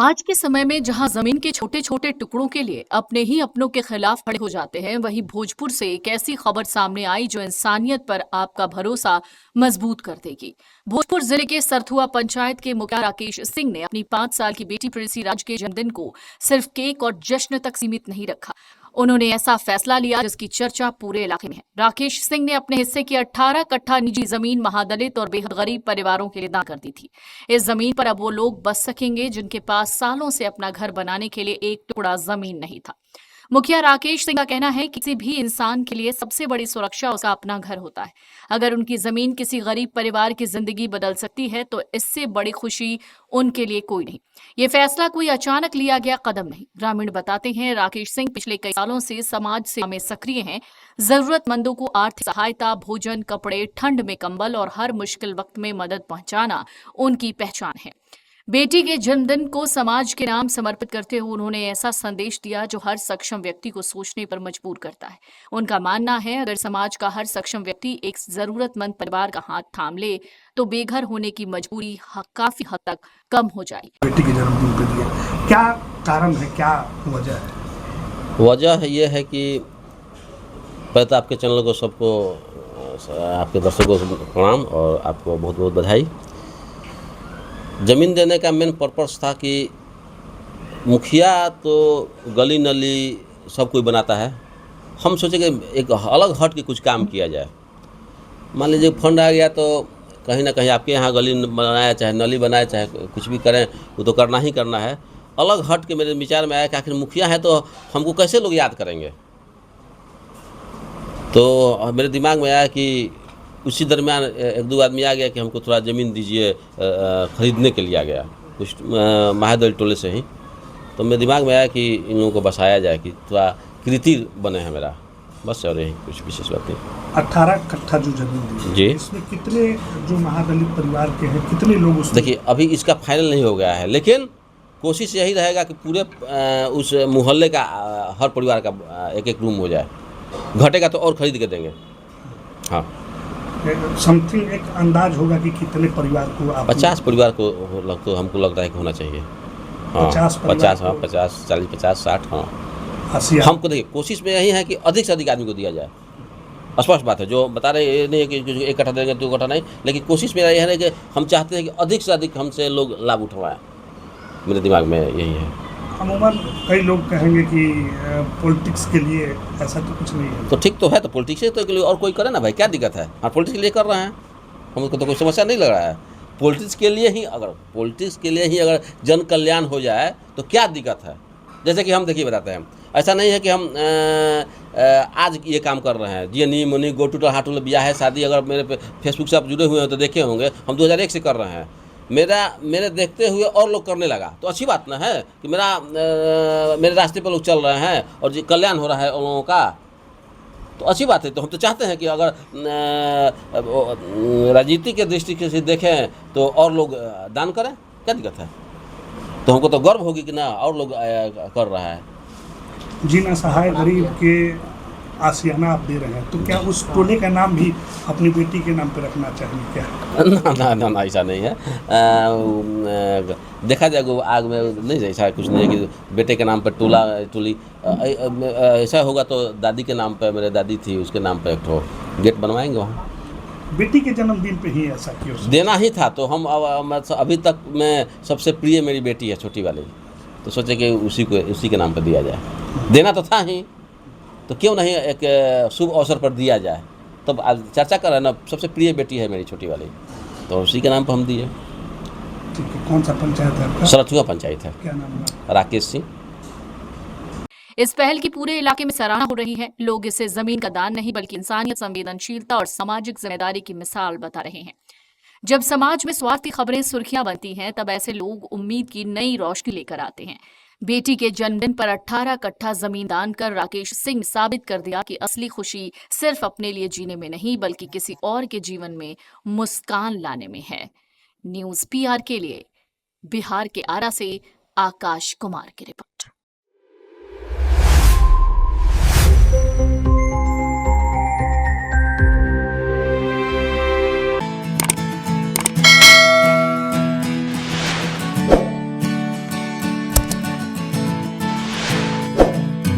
आज के समय में जहां जमीन के छोटे छोटे टुकड़ों के लिए अपने ही अपनों के खिलाफ खड़े हो जाते हैं, वहीं भोजपुर से एक ऐसी खबर सामने आई जो इंसानियत पर आपका भरोसा मजबूत कर देगी। भोजपुर जिले के सरथुआ पंचायत के मुखिया राकेश सिंह ने अपनी 5 साल की बेटी प्रिंसी राज के जन्मदिन को सिर्फ केक और जश्न तक सीमित नहीं रखा। उन्होंने ऐसा फैसला लिया जिसकी चर्चा पूरे इलाके में है। राकेश सिंह ने अपने हिस्से की 18 कट्ठा निजी जमीन महादलित और बेहद गरीब परिवारों के लिए दान कर दी थी। इस जमीन पर अब वो लोग बस सकेंगे जिनके पास सालों से अपना घर बनाने के लिए एक टुकड़ा जमीन नहीं था। मुखिया राकेश सिंह का कहना है कि किसी भी इंसान के लिए सबसे बड़ी सुरक्षा उसका अपना घर होता है। अगर उनकी जमीन किसी गरीब परिवार की जिंदगी बदल सकती है तो इससे बड़ी खुशी उनके लिए कोई नहीं। ये फैसला कोई अचानक लिया गया कदम नहीं। ग्रामीण बताते हैं, राकेश सिंह पिछले कई सालों से समाज सेवा में सक्रिय हैं। जरूरतमंदों को आर्थिक सहायता, भोजन, कपड़े, ठंड में कंबल और हर मुश्किल वक्त में मदद पहुंचाना उनकी पहचान है। बेटी के जन्मदिन को समाज के नाम समर्पित करते हुए उन्होंने ऐसा संदेश दिया जो हर सक्षम व्यक्ति को सोचने पर मजबूर करता है। उनका मानना है, अगर समाज का हर सक्षम व्यक्ति एक जरूरतमंद परिवार का हाथ थाम ले तो बेघर होने की मजबूरी काफी हद तक कम हो जाएगी। बेटी के जन्मदिन पे दिया, क्या कारण है, क्या वजह है? वजह यह है कि पहले तो आपके चैनल को सबको, आपके दर्शकों को प्रणाम और आपको बहुत बहुत बधाई। ज़मीन देने का मेन पर्पस था कि मुखिया तो गली नली सब कोई बनाता है, हम सोचे कि एक अलग हट के कुछ काम किया जाए। मान लीजिए फंड आ गया तो कहीं ना कहीं आपके यहाँ गली बनाया, चाहे नली बनाए, चाहे कुछ भी करें, वो तो करना ही करना है। अलग हट के मेरे विचार में आया कि आखिर मुखिया है तो हमको कैसे लोग याद करेंगे। तो मेरे दिमाग में आया कि उसी दरमियान एक दो आदमी आ गया कि हमको थोड़ा ज़मीन दीजिए, ख़रीदने के लिए आ गया कुछ महादल टोले से ही। तो मेरे दिमाग में आया कि इन लोगों को बसाया जाए कि थोड़ा कृति बने है मेरा, बस। और यही कुछ विशेष बात नहीं। 18 कट्ठा जो जमीन दी जी, इसमें कितने जो महादलित परिवार के हैं, कितने लोग उसमें? देखिए अभी इसका फाइनल नहीं हो गया है, लेकिन कोशिश यही रहेगा कि पूरे उस मोहल्ले का हर परिवार का एक एक रूम हो जाए। घटेगा तो और ख़रीद के देंगे। हाँ, समथिंग एक अंदाज होगा कि कितने परिवार को आप? 50 परिवार को तो हमको लगता है कि होना चाहिए। हाँ, 50, 50, हाँ 50, 40, 50, 60, हाँ 80। हमको देखिए कोशिश में यही है कि अधिक से अधिक आदमी को दिया जाए। स्पष्ट बात है, जो बता रहे ये नहीं है कि एक कट्ठा देंगे 2 कट्ठा नहीं, लेकिन कोशिश मेरा यह है कि हम चाहते हैं कि अधिक से अधिक हमसे लोग लाभ उठवाएं। मेरे दिमाग में यही है। अमूमन कई लोग कहेंगे कि पॉलिटिक्स के लिए ऐसा तो कुछ नहीं है। तो ठीक तो है, तो पॉलिटिक्स है तो के लिए और कोई करे ना भाई, क्या दिक्कत है? हाँ, पॉलिटिक्स के लिए कर रहे हैं, हमको तो कोई समस्या नहीं लग रहा है। पॉलिटिक्स के लिए ही अगर जन कल्याण हो जाए तो क्या दिक्कत है? जैसे कि हम देखिए बताते हैं, ऐसा नहीं है कि हम आज ये काम कर रहे हैं। जी नी मुनी गो टूटल हाटूल ब्याह है शादी, अगर मेरे फेसबुक से आप जुड़े हुए हैं तो देखे होंगे, हम 2001 से कर रहे हैं। मेरे देखते हुए और लोग करने लगा तो अच्छी बात ना है कि मेरे रास्ते पर लोग चल रहे हैं और जी कल्याण हो रहा है उन लोगों का, तो अच्छी बात है। तो हम तो चाहते हैं कि अगर राजनीति के दृष्टि से देखें तो और लोग दान करें, क्या दिक्कत है? तो हमको तो गर्व होगी कि ना और लोग कर रहा है। जिन असहाय गरीब के आशियाना आप दे रहे हैं, तो क्या उस टोले का नाम भी अपनी बेटी के नाम पर रखना चाहिए क्या? ना ऐसा नहीं है। देखा जाएगा आग में नहीं, ऐसा कुछ नहीं है कि बेटे के नाम पर टोली। ऐसा होगा तो दादी के नाम पर, मेरे दादी थी उसके नाम पर एक ठो गेट बनवाएंगे वहाँ। बेटी के जन्मदिन पे ही ऐसा क्यों? देना ही था तो हम अभी तक मैं सबसे प्रिय मेरी बेटी है, छोटी वाली, तो सोचे कि उसी के नाम पर दिया जाए। देना तो था ही, तो क्यों नहीं एक शुभ अवसर पर दिया जाए। तब आज चर्चा कर रहे हैं ना, सबसे प्रिय बेटी है मेरी छोटी वाली, तो उसी के नाम पर हम दिए। ठीक है, कौन सा पंचायत है आपका? सरथुआ पंचायत है। क्या नाम है? राकेश सिंह। इस पहल की पूरे इलाके में सराहना हो रही है। लोग इसे जमीन का दान नहीं बल्कि इंसानियत, संवेदनशीलता और सामाजिक जिम्मेदारी की मिसाल बता रहे हैं। जब समाज में स्वार्थी खबरें सुर्खियां बनती हैं, तब ऐसे लोग उम्मीद की नई रोशनी लेकर आते हैं। बेटी के जन्मदिन पर 18 कट्ठा जमीन दान कर राकेश सिंह साबित कर दिया कि असली खुशी सिर्फ अपने लिए जीने में नहीं बल्कि किसी और के जीवन में मुस्कान लाने में है। न्यूज़ PR के लिए बिहार के आरा से आकाश कुमार की रिपोर्ट।